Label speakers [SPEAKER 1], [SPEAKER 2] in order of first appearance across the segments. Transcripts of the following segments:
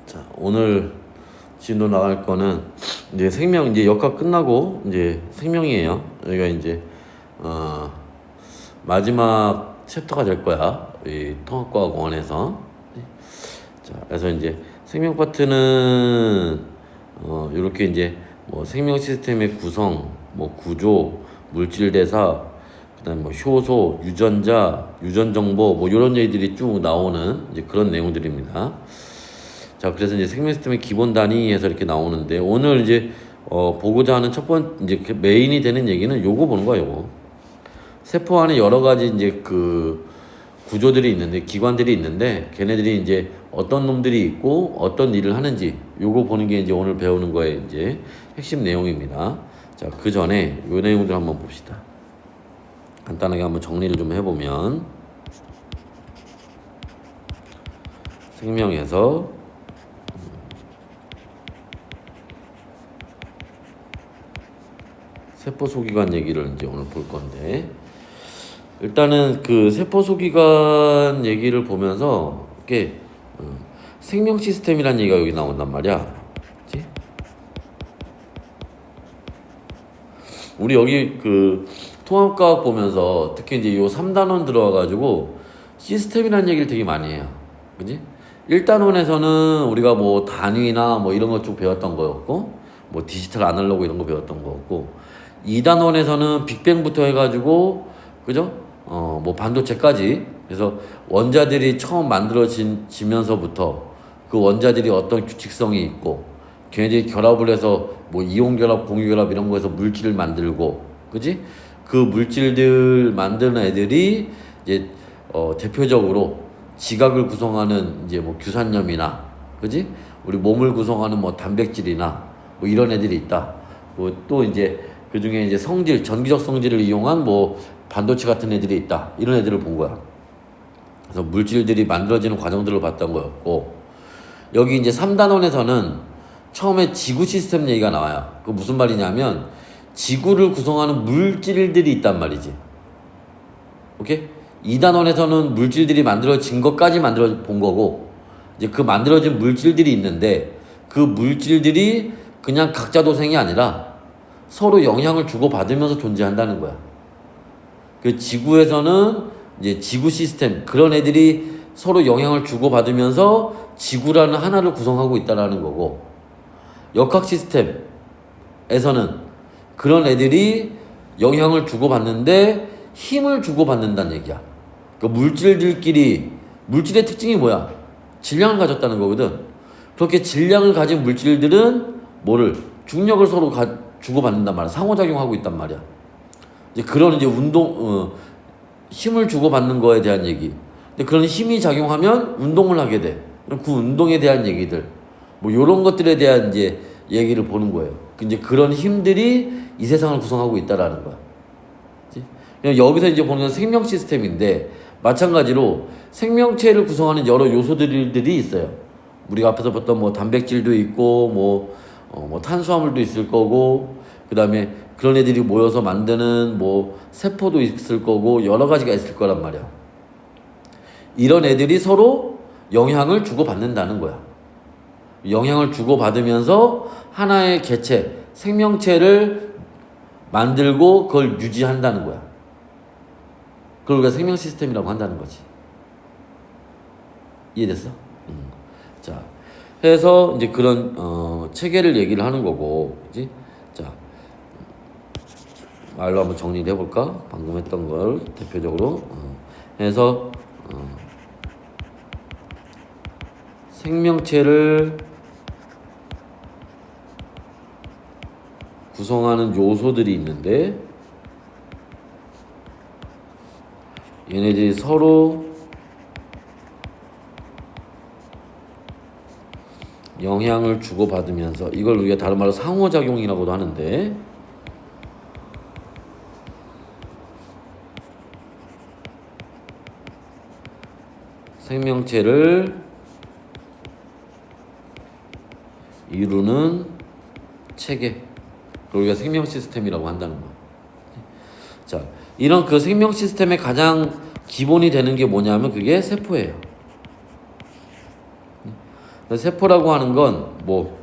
[SPEAKER 1] 자, 오늘 진도 나갈 거는 이제 생명 이제 역학 끝나고 이제 생명이에요. 여기가 이제 마지막 챕터가 될 거야. 이 통합과학 원에서. 자, 그래서 이제 생명 파트는 이렇게 이제 뭐 생명 시스템의 구성, 뭐 구조, 물질 대사, 그다음 뭐 효소, 유전자, 유전 정보 뭐 이런 얘기들이 쭉 나오는 이제 그런 내용들입니다. 자, 그래서 이제 생명 시스템의 기본 단위에서 이렇게 나오는데 오늘 이제 보고자 하는 첫 번째 이제 메인이 되는 얘기는 요거 보는 거야, 요거. 세포 안에 여러 가지 이제 그 구조들이 있는데 기관들이 있는데 걔네들이 이제 어떤 놈들이 있고 어떤 일을 하는지 요거 보는 게 이제 오늘 배우는 거의 이제 핵심 내용입니다. 자, 그 전에 요 내용들 한번 봅시다. 간단하게 한번 정리를 좀 해보면 생명에서 세포 소기관 얘기를 이제 오늘 볼 건데 일단은 그 세포 소기관 얘기를 보면서 이게 생명 시스템이라는 얘기가 여기 나온단 말이야. 그치? 우리 여기 그 통합과학 보면서 특히 이제 요 3단원 들어와가지고 시스템이라는 얘기를 되게 많이 해요. 그지? 1단원에서는 우리가 뭐 단위나 뭐 이런 것 좀 배웠던 거였고 뭐 디지털 아날로그 이런 거 배웠던 거였고 2단원에서는 빅뱅부터 해가지고 그죠? 뭐 반도체까지 그래서 원자들이 처음 만들어지면서부터 그 원자들이 어떤 규칙성이 있고 걔네들이 결합을 해서 뭐 이온 결합, 공유 결합 이런 거에서 물질을 만들고 그지? 그 물질들 만드는 애들이 이제 대표적으로 지각을 구성하는 이제 뭐 규산염이나 그지? 우리 몸을 구성하는 뭐 단백질이나 뭐 이런 애들이 있다. 뭐 또 이제 그 중에 이제 성질, 전기적 성질을 이용한 뭐 반도체 같은 애들이 있다. 이런 애들을 본 거야. 그래서 물질들이 만들어지는 과정들을 봤던 거였고, 여기 이제 3단원에서는 처음에 지구 시스템 얘기가 나와요. 그 무슨 말이냐면, 지구를 구성하는 물질들이 있단 말이지. 오케이? 2단원에서는 물질들이 만들어진 것까지 만들어 본 거고, 이제 그 만들어진 물질들이 있는데, 그 물질들이 그냥 각자 도생이 아니라 서로 영향을 주고받으면서 존재한다는 거야. 그 지구에서는 이제 지구 시스템 그런 애들이 서로 영향을 주고받으면서 지구라는 하나를 구성하고 있다라는 거고 역학 시스템에서는 그런 애들이 영향을 주고받는데 힘을 주고받는다는 얘기야. 그 물질들끼리 물질의 특징이 뭐야? 질량을 가졌다는 거거든. 그렇게 질량을 가진 물질들은 뭐를 중력을 서로 주고받는단 말이야. 상호작용하고 있단 말이야. 이제 그런 이제 힘을 주고받는 거에 대한 얘기. 근데 그런 힘이 작용하면 운동을 하게 돼. 그 운동에 대한 얘기들. 뭐 요런 것들에 대한 이제 얘기를 보는 거예요. 이제 그런 힘들이 이 세상을 구성하고 있다라는 거야. 그냥 여기서 이제 보는 건 생명 시스템인데 마찬가지로 생명체를 구성하는 여러 요소들이 있어요. 우리가 앞에서 봤던 뭐 단백질도 있고 뭐 탄수화물도 있을 거고 그 다음에 그런 애들이 모여서 만드는 뭐 세포도 있을 거고 여러 가지가 있을 거란 말이야. 이런 애들이 서로 영향을 주고받는다는 거야. 영향을 주고받으면서 하나의 개체, 생명체를 만들고 그걸 유지한다는 거야. 그걸 우리가 생명 시스템이라고 한다는 거지. 이해됐어? 자, 해서 이제 그런 체계를 얘기를 하는 거고, 그지? 자, 말로 한번 정리를 해볼까? 방금 했던 걸 대표적으로 해서 생명체를 구성하는 요소들이 있는데 얘네들이 서로 영향을 주고받으면서 이걸 우리가 다른 말로 상호작용이라고도 하는데 생명체를 이루는 체계 그걸 우리가 생명 시스템이라고 한다는 거야. 자, 이런 그 생명 시스템의 가장 기본이 되는 게 뭐냐면 그게 세포예요. 세포라고 하는 건 뭐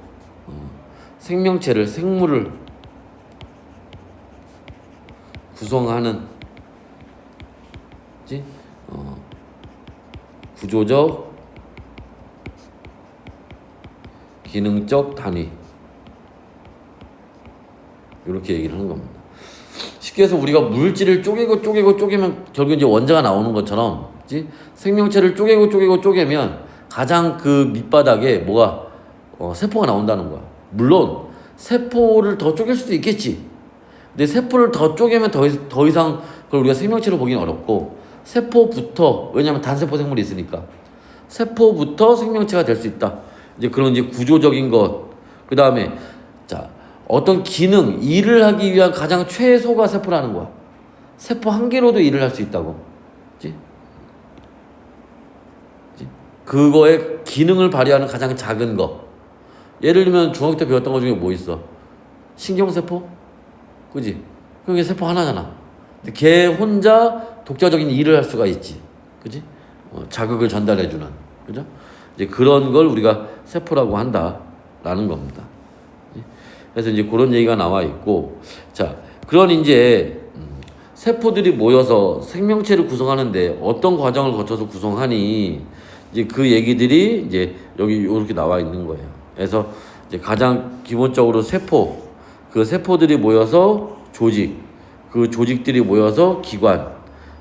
[SPEAKER 1] 생명체를 생물을 구성하는 그치? 구조적 기능적 단위 이렇게 얘기를 하는 겁니다. 쉽게 해서 우리가 물질을 쪼개면 결국 이제 원자가 나오는 것처럼 그치? 생명체를 쪼개면 가장 그 밑바닥에 뭐가 세포가 나온다는 거야. 물론 세포를 더 쪼갤 수도 있겠지. 근데 세포를 더 쪼개면 더 이상 그걸 우리가 생명체로 보기는 어렵고 세포부터 왜냐하면 단세포 생물이 있으니까 세포부터 생명체가 될 수 있다. 이제 그런 이제 구조적인 것. 그 다음에 자 어떤 기능 일을 하기 위한 가장 최소가 세포라는 거야. 세포 한 개로도 일을 할 수 있다고. 그치? 그거의 기능을 발휘하는 가장 작은 거. 예를 들면 중학교 때 배웠던 것 중에 뭐 있어? 신경세포? 그지? 그게 세포 하나잖아. 근데 걔 혼자 독자적인 일을 할 수가 있지. 그지? 자극을 전달해주는. 그죠? 이제 그런 걸 우리가 세포라고 한다라는 겁니다. 그래서 이제 그런 얘기가 나와 있고, 자, 그런 이제 세포들이 모여서 생명체를 구성하는데 어떤 과정을 거쳐서 구성하니 이제 그 얘기들이 이제 여기 이렇게 나와 있는 거예요. 그래서 이제 가장 기본적으로 세포, 그 세포들이 모여서 조직, 그 조직들이 모여서 기관,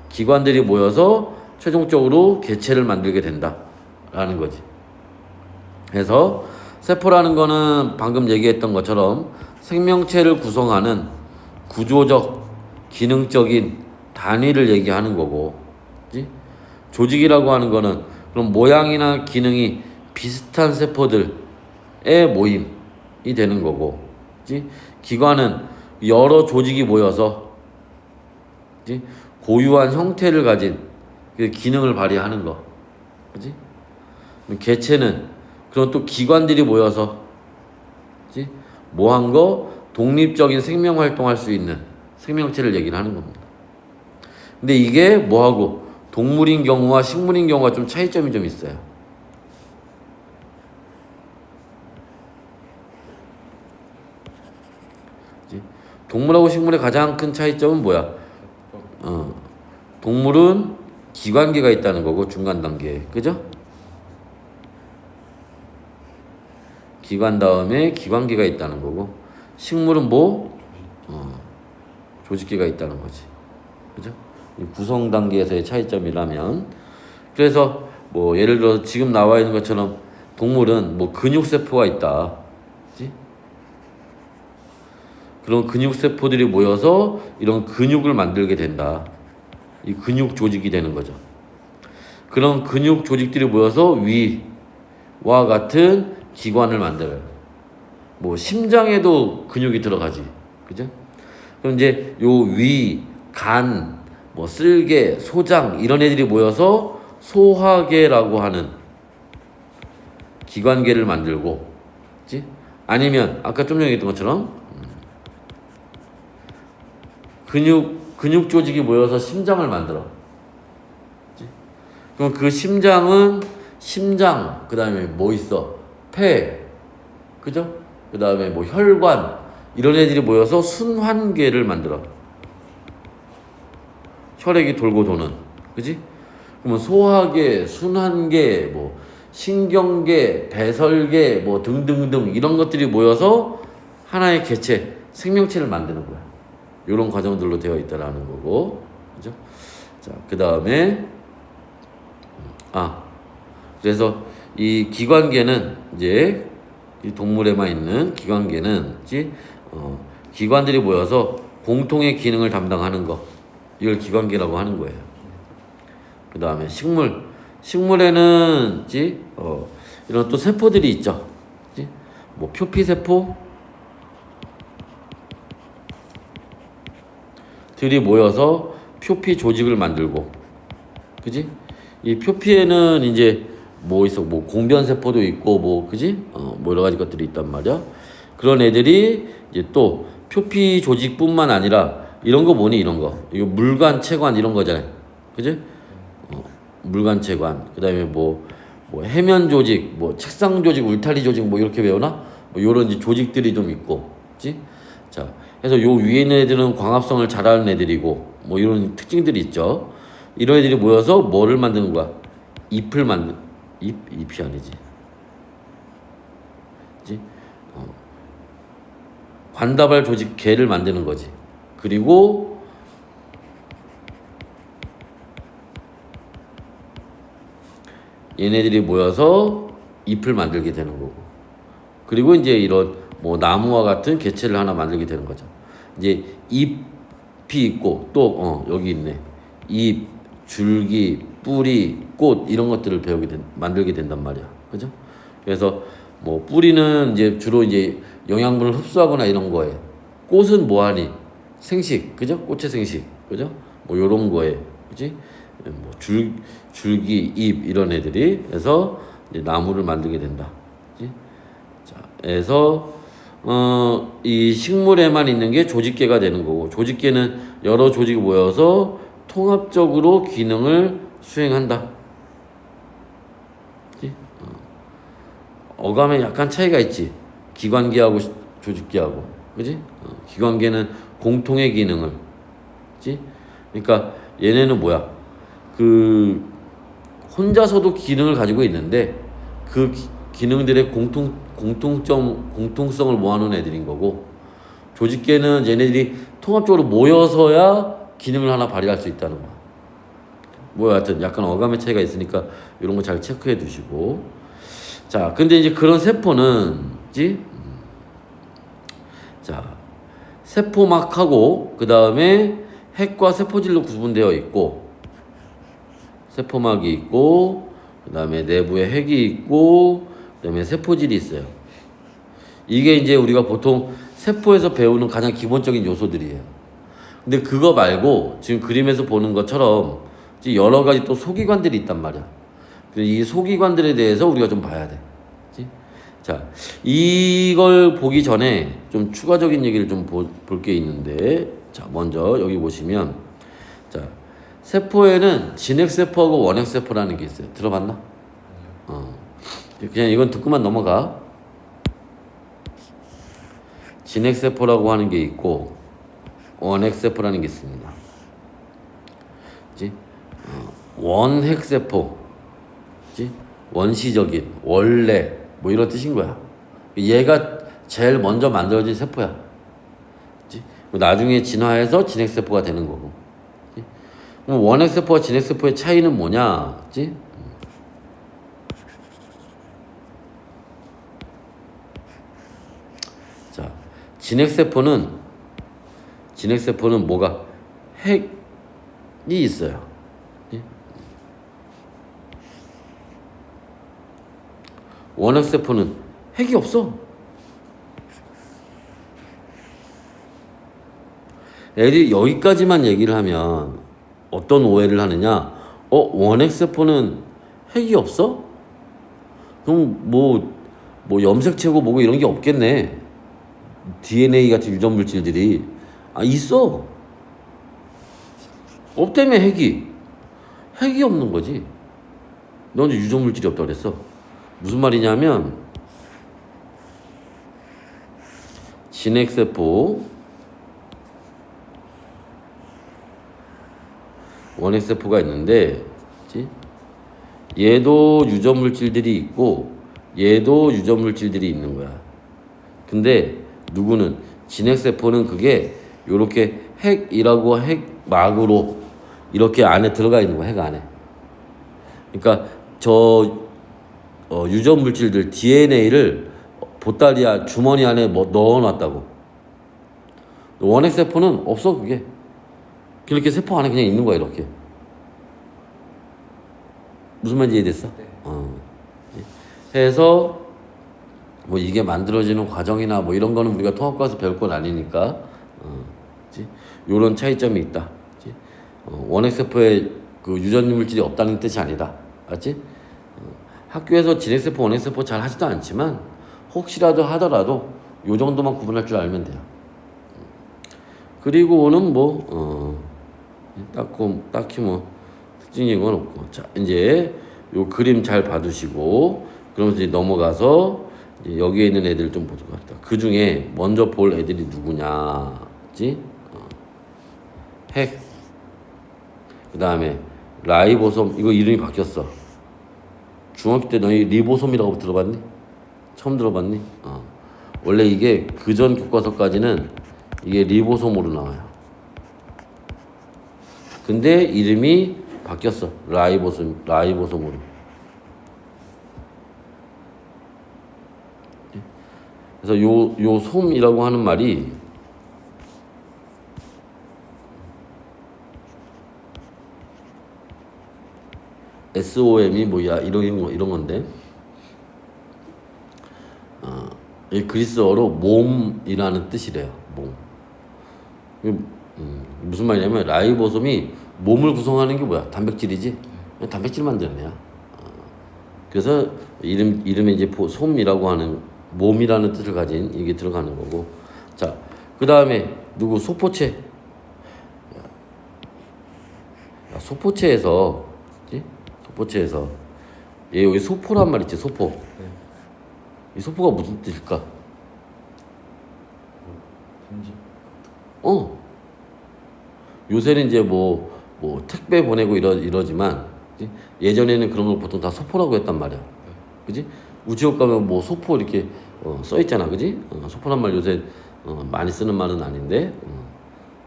[SPEAKER 1] 기관들이 모여서 최종적으로 개체를 만들게 된다라는 거지. 그래서 세포라는 거는 방금 얘기했던 것처럼 생명체를 구성하는 구조적, 기능적인 단위를 얘기하는 거고, 그치? 조직이라고 하는 거는 그런 모양이나 기능이 비슷한 세포들의 모임이 되는 거고, 그치? 기관은 여러 조직이 모여서 그치? 고유한 형태를 가진 그 기능을 발휘하는 거, 그치? 개체는 그런 또 기관들이 모여서 그치? 뭐한 거 독립적인 생명 활동할 수 있는 생명체를 얘기를 하는 겁니다. 근데 이게 뭐하고 동물인 경우와 식물인 경우가 좀 차이점이 좀 있어요. 그치? 동물하고 식물의 가장 큰 차이점은 뭐야? 동물은 기관계가 있다는 거고 중간 단계, 그죠? 기관 다음에 기관계가 있다는 거고 식물은 뭐? 조직계가 있다는 거지. 그죠? 구성 단계에서의 차이점이라면 그래서 뭐 예를 들어 지금 나와 있는 것처럼 동물은 뭐 근육세포가 있다. 그치? 그런 근육세포들이 모여서 이런 근육을 만들게 된다. 이 근육 조직이 되는 거죠. 그런 근육 조직들이 모여서 위와 같은 기관을 만들어요. 뭐 심장에도 근육이 들어가지, 그죠? 그럼 이제 요 위, 간, 뭐 쓸개, 소장 이런 애들이 모여서 소화계라고 하는 기관계를 만들고, 그치? 아니면 아까 좀 전에 얘기했던 것처럼 근육 조직이 모여서 심장을 만들어. 그치? 그럼 그 심장은 심장, 그 다음에 뭐 있어? 폐, 그죠? 그 다음에 뭐 혈관 이런 애들이 모여서 순환계를 만들어. 혈액이 돌고 도는, 그지? 그러면 소화계, 순환계, 뭐 신경계, 배설계, 뭐 등등등 이런 것들이 모여서 하나의 개체, 생명체를 만드는 거야. 이런 과정들로 되어 있다라는 거고, 그죠? 자, 그 다음에 그래서 이 기관계는 이제 이 동물에만 있는 기관계는 기관들이 모여서 공통의 기능을 담당하는 거, 이걸 기관계라고 하는 거예요. 그 다음에 식물에는 이런 또 세포들이 있죠. 뭐 표피세포 들이 모여서 표피 조직을 만들고, 그지? 이 표피에는 이제 뭐 있어, 뭐 공변세포도 있고, 뭐 그지? 뭐 여러 가지 것들이 있단 말이야. 그런 애들이 이제 또 표피 조직뿐만 아니라 이런 거 뭐니, 이런 거 이거 물관, 체관 이런 거잖아요, 그지? 물관, 체관, 그 다음에 뭐 뭐 해면 조직, 뭐 책상 조직, 울타리 조직 뭐 이렇게 배우나? 뭐 요런 이제 조직들이 좀 있고, 그렇지? 자, 그래서 요 위에 있는 애들은 광합성을 잘하는 애들이고, 뭐 이런 특징들이 있죠. 이런 애들이 모여서 뭐를 만드는 거야? 잎을 만든, 잎이 아니지. 그렇지? 관다발 조직 개를 만드는 거지. 그리고 얘네들이 모여서 잎을 만들게 되는 거고. 그리고 이제 이런 뭐 나무와 같은 개체를 하나 만들게 되는 거죠. 이제 잎이 있고 또 여기 있네. 잎, 줄기, 뿌리, 꽃 이런 것들을 만들게 된단 말이야. 그죠? 그래서 뭐 뿌리는 이제 주로 이제 영양분을 흡수하거나 이런 거에, 꽃은 뭐하니? 생식, 그죠? 꽃의 생식, 그죠? 뭐 요런 거에, 그지? 뭐 줄기, 잎 이런 애들이 해서 이제 나무를 만들게 된다. 그지? 자, 그래서 이 식물에만 있는 게 조직계가 되는 거고, 조직계는 여러 조직이 모여서 통합적으로 기능을 수행한다. 그지? 어감에 약간 차이가 있지. 기관계하고 조직계하고, 그지? 기관계는 공통의 기능을, 그지? 그러니까 얘네는 뭐야? 그 혼자서도 기능을 가지고 있는데 그 기능들의 공통성을 모아놓은 애들인 거고, 조직계는 얘네들이 통합적으로 모여서야 기능을 하나 발휘할 수 있다는 거야. 뭐 하여튼 약간 어감의 차이가 있으니까 이런 거 잘 체크해 두시고. 자, 근데 이제 그런 세포는, 지? 자, 세포막하고 그 다음에 핵과 세포질로 구분되어 있고, 세포막이 있고, 그 다음에 내부에 핵이 있고, 그 다음에 세포질이 있어요. 이게 이제 우리가 보통 세포에서 배우는 가장 기본적인 요소들이에요. 근데 그거 말고 지금 그림에서 보는 것처럼 여러 가지 또 소기관들이 있단 말이야. 이 소기관들에 대해서 우리가 좀 봐야 돼. 그치? 자, 이걸 보기 전에 좀 추가적인 얘기를 좀 볼 게 있는데, 자, 먼저 여기 보시면, 자, 세포에는 진핵세포하고 원핵세포라는 게 있어요. 들어봤나? 그냥 이건 듣고만 넘어가. 진핵세포라고 하는 게 있고 원핵세포라는 게 있습니다. 그치? 원핵세포, 그치? 원시적인, 원래 뭐 이런 뜻인 거야. 얘가 제일 먼저 만들어진 세포야. 그치? 나중에 진화해서 진핵세포가 되는 거고. 그치? 그럼 원핵세포와 진핵세포의 차이는 뭐냐? 그치? 자, 진핵세포는 뭐가? 핵이 있어요. 원핵세포는 핵이 없어. 애들이 여기까지만 얘기를 하면 어떤 오해를 하느냐? 원핵세포는 핵이 없어? 그럼 뭐 염색체고 뭐고 이런 게 없겠네. DNA 같은 유전물질들이. 있어. 없다며 핵이 없는 거지. 너 언제 유전물질이 없다고 그랬어? 무슨 말이냐면, 진핵세포, 원핵세포가 있는데, 그치? 얘도 유전물질들이 있고 얘도 유전물질들이 있는 거야. 근데 누구는, 진핵세포는 그게 요렇게 핵이라고 핵막으로 이렇게 안에 들어가 있는 거야. 핵 안에. 그러니까 유전물질들 DNA를 보따리 주머니 안에 넣어놨다고. 원핵세포는 없어. 그게 이렇게 세포 안에 그냥 있는 거야. 이렇게. 무슨 말인지 이해됐어? 네. 해서 뭐 이게 만들어지는 과정이나 뭐 이런 거는 우리가 통합과에서 배울 건 아니니까, 요런 차이점이 있다. 원핵세포에 그 유전물질이 없다는 뜻이 아니다. 알지? 학교에서 진핵세포, 원핵세포 잘 하지도 않지만 혹시라도 하더라도 요 정도만 구분할 줄 알면 돼요. 그리고는 딱히 뭐 특징인 건 없고. 자, 이제 요 그림 잘 봐두시고 그러면서 이제 넘어가서 이제 여기에 있는 애들 좀 보도록 합니다. 그 중에 먼저 볼 애들이 누구냐, 지? 핵. 그 다음에 라이보솜. 이거 이름이 바뀌었어. 중학교 때 너희 리보솜이라고 들어봤니? 처음 들어봤니? 원래 이게 그전 교과서까지는 이게 리보솜으로 나와요. 근데 이름이 바뀌었어. 라이보솜으로. 그래서 요 솜이라고 하는 말이 SOM이 뭐야 이런 건데, 이 그리스어로 몸이라는 뜻이래요. 몸. 무슨 말이냐면 라이보솜이 몸을 구성하는 게 뭐야? 단백질이지. 단백질 만드는 애야. 그래서 이름에 이제 솜이라고 하는 몸이라는 뜻을 가진 이게 들어가는 거고. 자, 그 다음에 누구 소포체. 야, 소포체에서 얘 여기 소포란 말 있지, 소포. 이 소포가 무슨 뜻일까? 요새는 이제 뭐 택배 보내고 이러지만, 그치? 예전에는 그런 걸 보통 다 소포라고 했단 말이야. 그지? 우체국 가면 뭐 소포 이렇게 써 있잖아. 그지? 소포란 말 요새 많이 쓰는 말은 아닌데,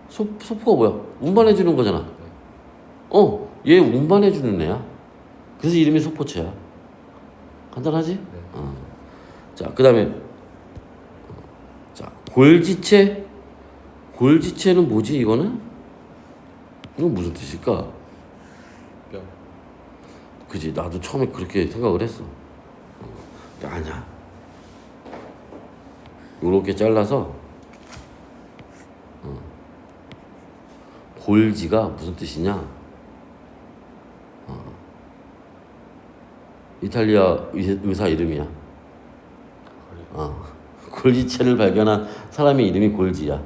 [SPEAKER 1] 소포가 뭐야? 운반해 주는 거잖아. 얘 운반해 주는 애야. 그래서 이름이 소포체야. 간단하지? 자, 그 다음에 자, 골지체. 골지체는 뭐지 이거는? 이건 무슨 뜻일까?
[SPEAKER 2] 뼈.
[SPEAKER 1] 그지? 나도 처음에 그렇게 생각을 했어. 아니야. 요렇게 잘라서 골지가 무슨 뜻이냐? 이탈리아 의사 이름이야. 골지체를 발견한 사람의 이름이 골지야.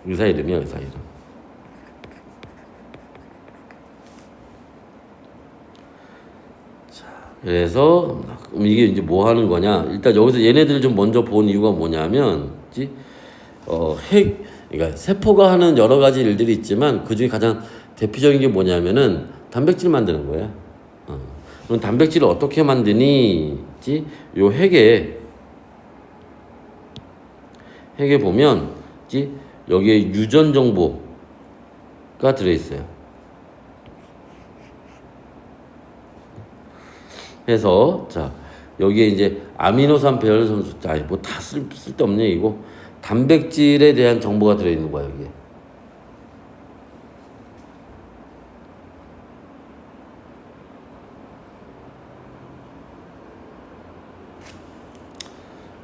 [SPEAKER 1] 의사 이름이야, 의사 이름. 자, 그래서 이게 이제 뭐 하는 거냐? 일단 여기서 얘네들을 좀 먼저 본 이유가 뭐냐면, 그러니까 세포가 하는 여러 가지 일들이 있지만 그 중에 가장 대표적인 게 뭐냐면은 단백질 만드는 거야. 그럼 단백질을 어떻게 만드니? 요 핵에 보면 여기에 유전 정보가 들어있어요. 그래서 자 여기에 이제 아미노산 배열 선수, 뭐 다 쓸데없네 이거. 단백질에 대한 정보가 들어있는 거야 여기에.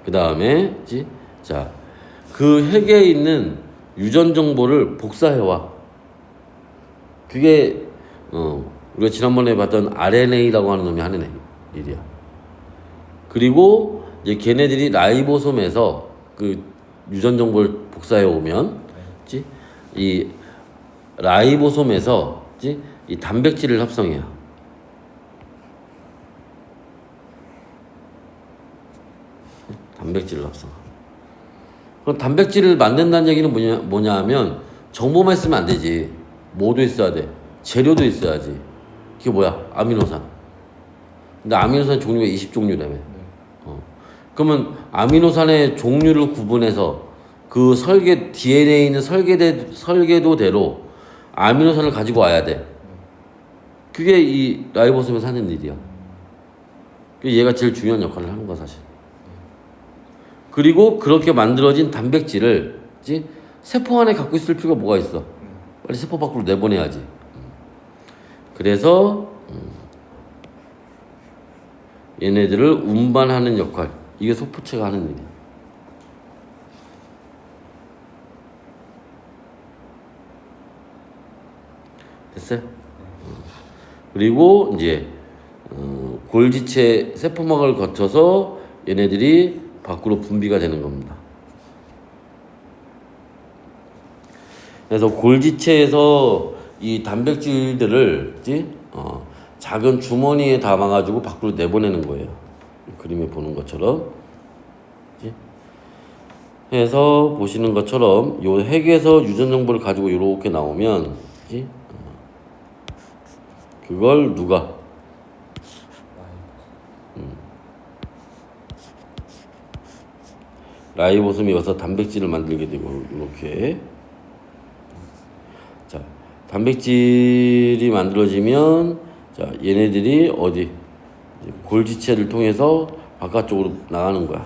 [SPEAKER 1] 그 다음에 자, 그 핵에 있는 유전 정보를 복사해와. 그게 우리가 지난번에 봤던 RNA라고 하는 놈이 하는 일이야. 그리고 이제 걔네들이 라이보솜에서 그 유전 정보를 복사해 오면 이 라이보솜에서 이 단백질을 합성해요. 단백질을 합성. 그럼 단백질을 만든다는 얘기는 뭐냐 하면 정보만 있으면 안 되지. 뭐도 있어야 돼. 재료도 있어야지. 그게 뭐야? 아미노산. 근데 아미노산 종류가 20종류라며. 그러면 아미노산의 종류를 구분해서 그 DNA에 있는 설계도대로 아미노산을 가지고 와야 돼. 그게 이 라이보솜에서 하는 일이야. 얘가 제일 중요한 역할을 하는 거야 사실. 그리고 그렇게 만들어진 단백질을 세포 안에 갖고 있을 필요가 뭐가 있어? 빨리 세포 밖으로 내보내야지. 그래서 얘네들을 운반하는 역할, 이게 소포체가 하는 일이야. 됐어요? 그리고 이제 골지체 세포막을 거쳐서 얘네들이 밖으로 분비가 되는 겁니다. 그래서 골지체에서 이 단백질들을 그지? 작은 주머니에 담아가지고 밖으로 내보내는 거예요. 그림에 보는 것처럼. 그지? 해서 보시는 것처럼 요 핵에서 유전 정보를 가지고 이렇게 나오면 그지? 그걸 누가 라이보솜이 여기서 단백질을 만들게 되고 이렇게 자 단백질이 만들어지면 자 얘네들이 어디 골지체를 통해서 바깥쪽으로 나가는 거야.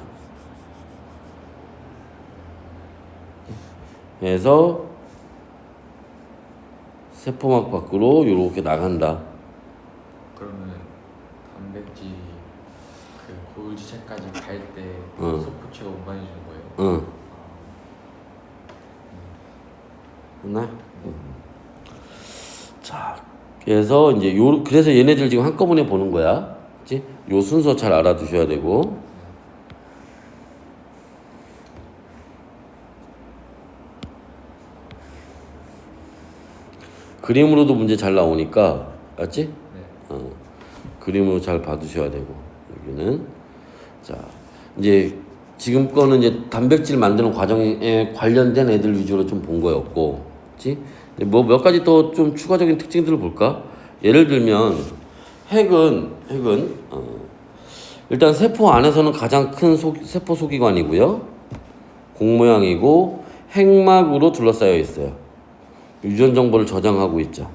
[SPEAKER 1] 그래서 세포막 밖으로 이렇게 나간다.
[SPEAKER 2] 그러면 단백질 그 골지체까지 갈 때 소포체가 운반해 주는 거예요?
[SPEAKER 1] 응. 됐나? 자, 그래서 이제 그래서 얘네들 지금 한꺼번에 보는 거야. 그치? 요 순서 잘 알아두셔야 되고. 그림으로도 문제 잘 나오니까, 알지?
[SPEAKER 2] 네.
[SPEAKER 1] 그림으로 잘 봐두셔야 되고, 여기는. 자, 이제 지금 거는 이제 단백질 만드는 과정에 관련된 애들 위주로 좀 본 거였고, 그치? 뭐 몇 가지 또 좀 추가적인 특징들을 볼까? 예를 들면, 핵은, 일단 세포 안에서는 가장 큰 세포 소기관이고요. 공 모양이고, 핵막으로 둘러싸여 있어요. 유전 정보를 저장하고 있죠.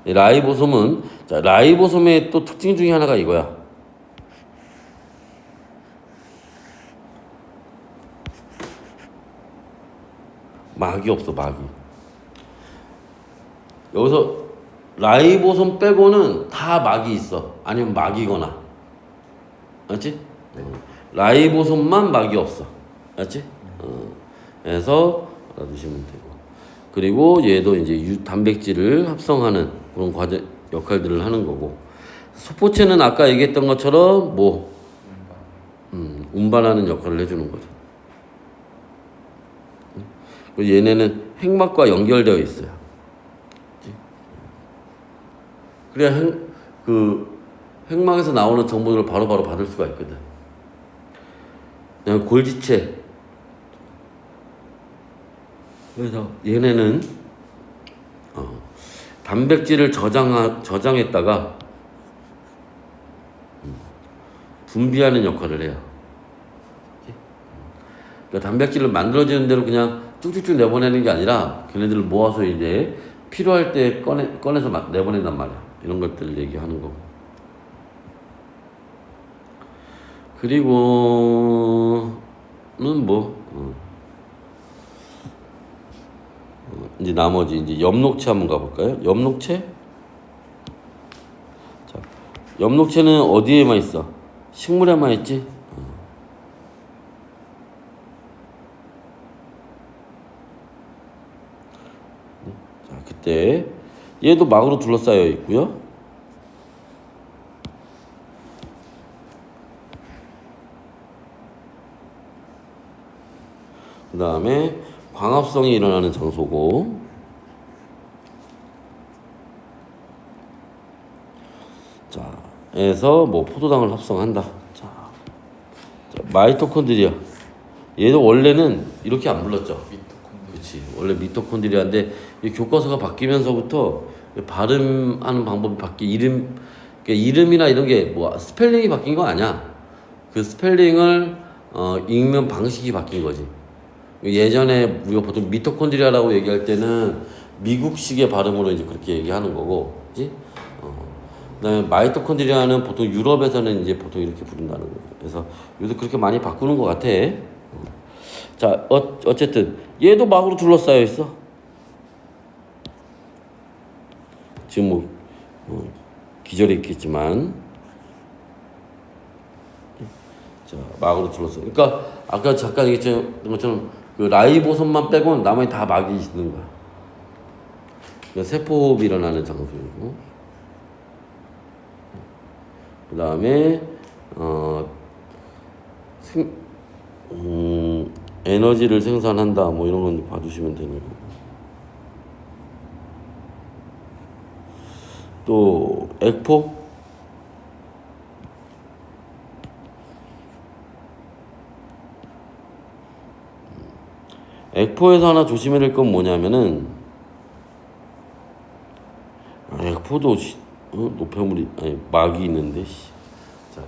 [SPEAKER 1] 라이보솜은, 자, 라이보솜의 또 특징 중에 하나가 이거야. 막이 없어, 막이. 여기서 라이보솜 빼고는 다 막이 있어. 아니면 막이거나. 알지? 라이보솜만 막이 없어. 알지? 그래서 알아두시면 되고. 그리고 얘도 이제 단백질을 합성하는 그런 과정, 역할들을 하는 거고. 소포체는 아까 얘기했던 것처럼 뭐, 운반하는 역할을 해주는 거죠. 얘네는 핵막과 연결되어 있어요. 그래야 핵막에서 나오는 정보들을 바로바로 받을 수가 있거든. 그냥 골지체. 그래서 얘네는 단백질을 저장했다가 분비하는 역할을 해요. 그러니까 단백질을 만들어지는 대로 그냥 쭉쭉쭉 내보내는 게 아니라 걔네들을 모아서 이제 필요할 때 꺼내서 내보낸단 말이야. 이런 것들을 얘기하는 거고. 그리고는 이제 나머지 이제 엽록체 한번 가볼까요? 엽록체? 자, 엽록체는 어디에만 있어? 식물에만 있지? 자, 그때 얘도 막으로 둘러싸여 있고요. 그 다음에 광합성이 일어나는 장소고, 자, 에서 뭐 포도당을 합성한다. 자, 마이토콘드리아. 얘도 원래는 이렇게 안 불렀죠. 그렇지. 원래 미토콘드리아인데 이 교과서가 바뀌면서부터 발음하는 방법이 이름이나 이런 게 뭐 스펠링이 바뀐 거 아니야. 그 스펠링을 읽는 방식이 바뀐 거지. 예전에 우리가 보통 미토콘드리아라고 얘기할 때는 미국식의 발음으로 이제 그렇게 얘기하는 거고, 그렇지? 그다음에 마이토콘드리아는 보통 유럽에서는 이제 보통 이렇게 부른다는 거예요. 그래서 요새 그렇게 많이 바꾸는 것 같아. 자, 어쨌든 얘도 막으로 둘러싸여 있어. 지금 기절해 있겠지만, 자, 막으로 둘러싸여. 그러니까 아까 잠깐 얘기했던 것처럼 그 라이보솜만 빼고는 나머지 다 막이 있는 거야. 그러니까 세포호흡이 일어나는 장소이고, 그 다음에 에너지를 생산한다 뭐 이런 건 봐두시면 되는 거고. 또 액포, 액포에서 하나 조심해야 될 건 뭐냐면은 액포도 노폐물이 아니 막이 있는데 자,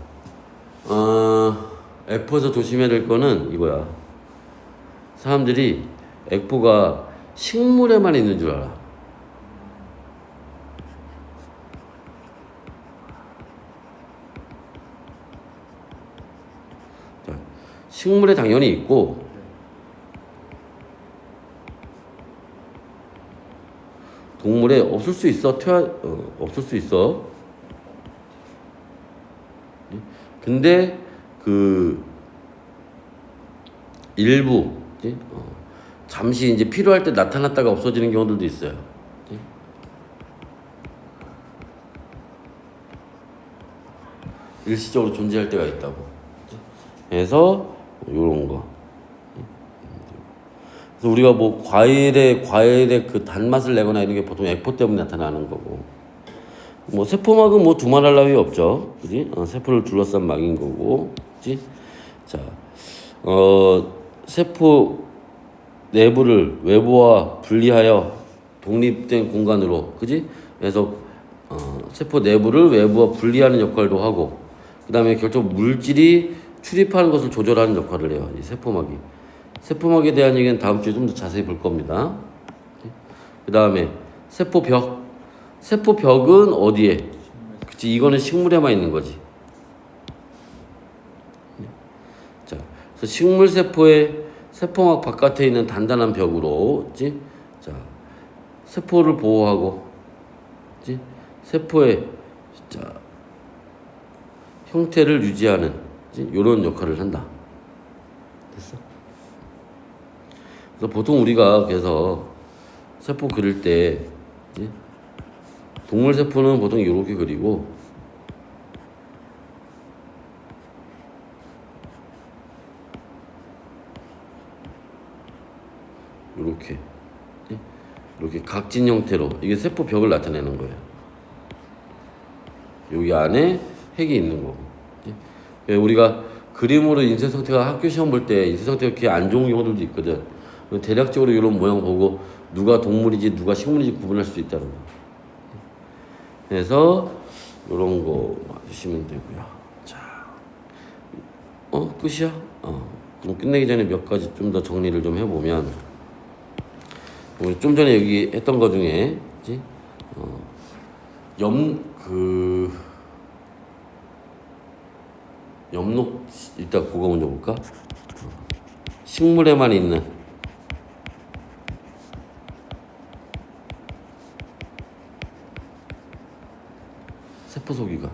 [SPEAKER 1] 액포에서 조심해야 될 거는 이거야. 사람들이 액포가 식물에만 있는 줄 알아. 자, 식물에 당연히 있고 동물에 없을 수 있어. 없을 수 있어. 근데 그 일부 잠시 이제 필요할 때 나타났다가 없어지는 경우들도 있어요. 일시적으로 존재할 때가 있다고. 그래서 이런 거. 그래서 우리가 뭐 과일의 그 단맛을 내거나 이런 게 보통 액포 때문에 나타나는 거고. 뭐 세포막은 뭐 두말할 나위 없죠, 그지? 세포를 둘러싼 막인 거고, 그지? 자, 세포 내부를 외부와 분리하여 독립된 공간으로, 그지? 그래서 세포 내부를 외부와 분리하는 역할도 하고, 그 다음에 결국 물질이 출입하는 것을 조절하는 역할을 해요, 이 세포막이. 세포막에 대한 얘기는 다음 주에 좀 더 자세히 볼 겁니다. 그 다음에 세포벽. 세포벽은 어디에? 그치, 이거는 식물에만 있는 거지. 자, 그래서 식물 세포의 세포막 바깥에 있는 단단한 벽으로, 그치? 자, 세포를 보호하고, 그치? 세포의 자, 형태를 유지하는, 그치? 이런 역할을 한다. 됐어? 그래서 보통 우리가 그래서 세포 그릴 때, 그치? 동물 세포는 보통 이렇게 그리고 이렇게 각진 형태로 이게 세포 벽을 나타내는 거예요. 여기 안에 핵이 있는 거고. 우리가 그림으로 인쇄 상태가 학교 시험 볼 때 인쇄 상태가 그렇게 안 좋은 경우들도 있거든. 대략적으로 이런 모양 보고 누가 동물이지 누가 식물인지 구분할 수 있다는 거. 그래서 이런 거 봐주시면 되고요. 자, 끝이야? 그럼 끝내기 전에 몇 가지 좀 더 정리를 좀 해보면, 우리 좀 전에 여기 했던 거 중에, 그치? 엽록 일단 그거 먼저 볼까? 식물에만 있는 세포 소기가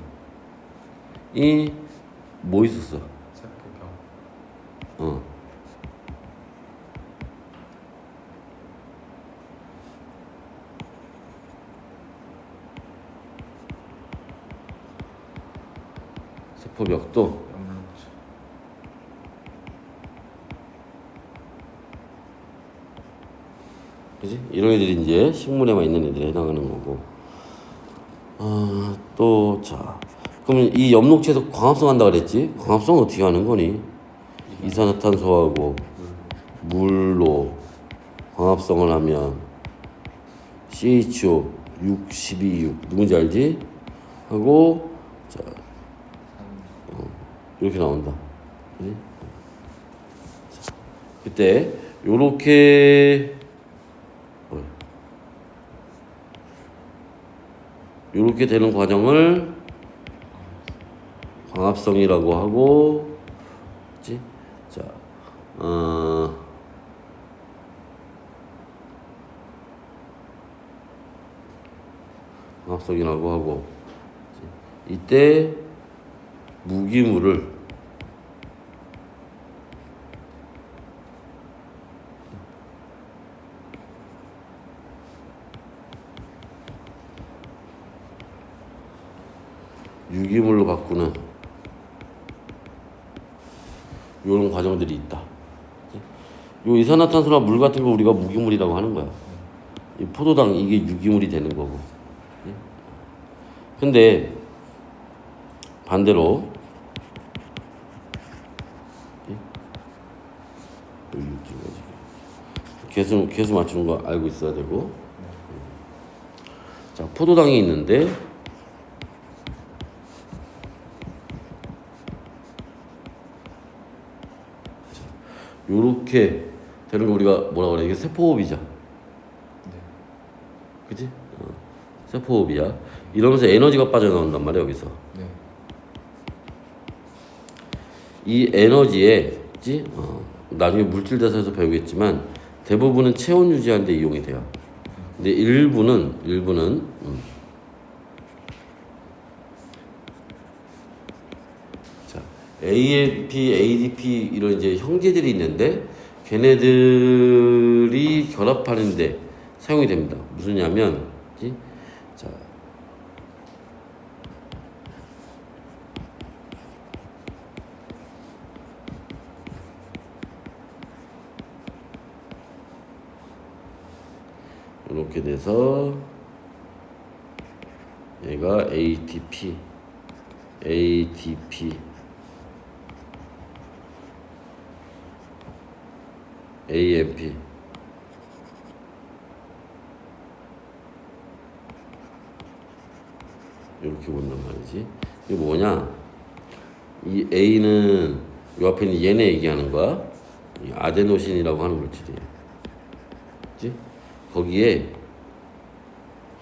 [SPEAKER 1] 이 뭐 있었어?
[SPEAKER 2] 세포병.
[SPEAKER 1] 세포벽도
[SPEAKER 2] 염록체.
[SPEAKER 1] 그지? 이런 애들이 이제 식물에만 있는 애들에 해당하는 거고. 또 자, 그러면 이 엽록체에서 광합성 한다 그랬지? 광합성 어떻게 하는 거니? 이산화탄소하고 물로 광합성을 하면 CHO 612 누군지 알지? 하고 자 이렇게 나온다. 그지? 자, 그때 요렇게 이렇게 되는 과정을 광합성이라고 하고, 그치? 자, 광합성이라고 하고, 그치? 이때 무기물을 유기물로 바꾸는 이런 과정들이 있다. 요 이산화탄소나 물 같은 거 우리가 무기물이라고 하는 거야. 이 포도당 이게 유기물이 되는 거고. 근데 반대로 개수 맞추는 거 알고 있어야 되고. 자, 포도당이 있는데 요렇게 되는 거 우리가 뭐라 그래? 이게 세포호흡이죠.
[SPEAKER 2] 네.
[SPEAKER 1] 그치? 세포호흡이야. 이러면서 에너지가 빠져나온단 말이야, 여기서.
[SPEAKER 2] 네.
[SPEAKER 1] 이 에너지에, 그치? 나중에 물질대사에서 배우겠지만 대부분은 체온 유지하는 데 이용이 돼요. 근데 일부는 자, AMP, ADP 이런 이제 형제들이 있는데 걔네들이 결합하는데 사용이 됩니다. 무슨냐면, 그치? 자, 이렇게 돼서 얘가 ATP, ATP, AMP 이렇게 본단 말이지. 이게 뭐냐? 이 A는 요 앞에 있는 얘네 얘기하는 거야. 이 아데노신이라고 하는 물질이에요. 그치? 거기에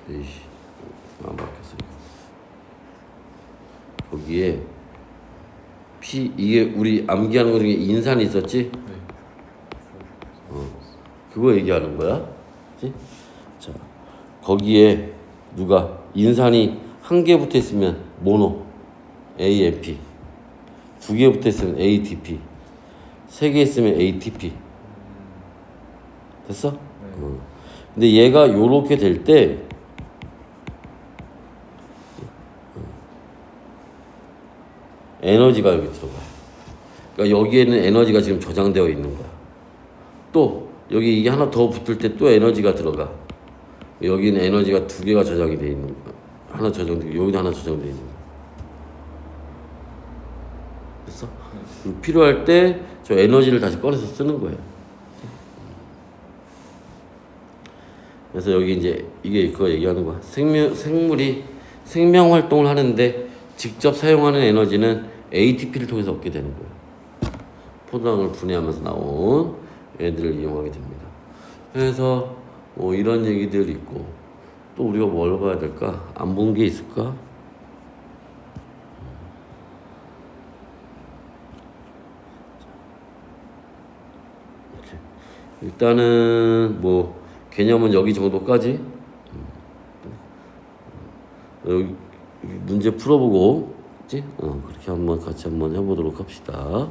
[SPEAKER 1] 에이씨 안 바뀌었어. 거기에 P 이게 우리 암기하는 거 중에 인산이 있었지?
[SPEAKER 2] 네.
[SPEAKER 1] 그거 얘기하는 거야. 그치? 자, 거기에 누가 인산이 한 개 붙어 있으면 모노 AMP, 두 개 붙어 있으면 ATP, 세 개 있으면 ATP. 됐어? 근데 얘가 요렇게 될 때 에너지가 여기 들어가. 그러니까 여기에는 에너지가 지금 저장되어 있는 거야. 또 여기 이게 하나 더 붙을 때 또 에너지가 들어가. 여기는 에너지가 두 개가 저장이 돼 있는 거야. 하나 저장되고 여기도 하나 저장돼 있는 거야. 됐어? 그리고 필요할 때 저 에너지를 다시 꺼내서 쓰는 거예요. 그래서 여기 이제 이게 그거 얘기하는 거야. 생물이 생명 활동을 하는데 직접 사용하는 에너지는 ATP를 통해서 얻게 되는 거예요. 포도당을 분해하면서 나온 애들을 이용하게 됩니다. 그래서 뭐 이런 얘기들 있고 또 우리가 뭘 봐야 될까? 안 본 게 있을까? 이렇게. 일단은 뭐 개념은 여기 정도까지. 여기 문제 풀어보고, 그치? 그렇게 한번 같이 한번 해보도록 합시다.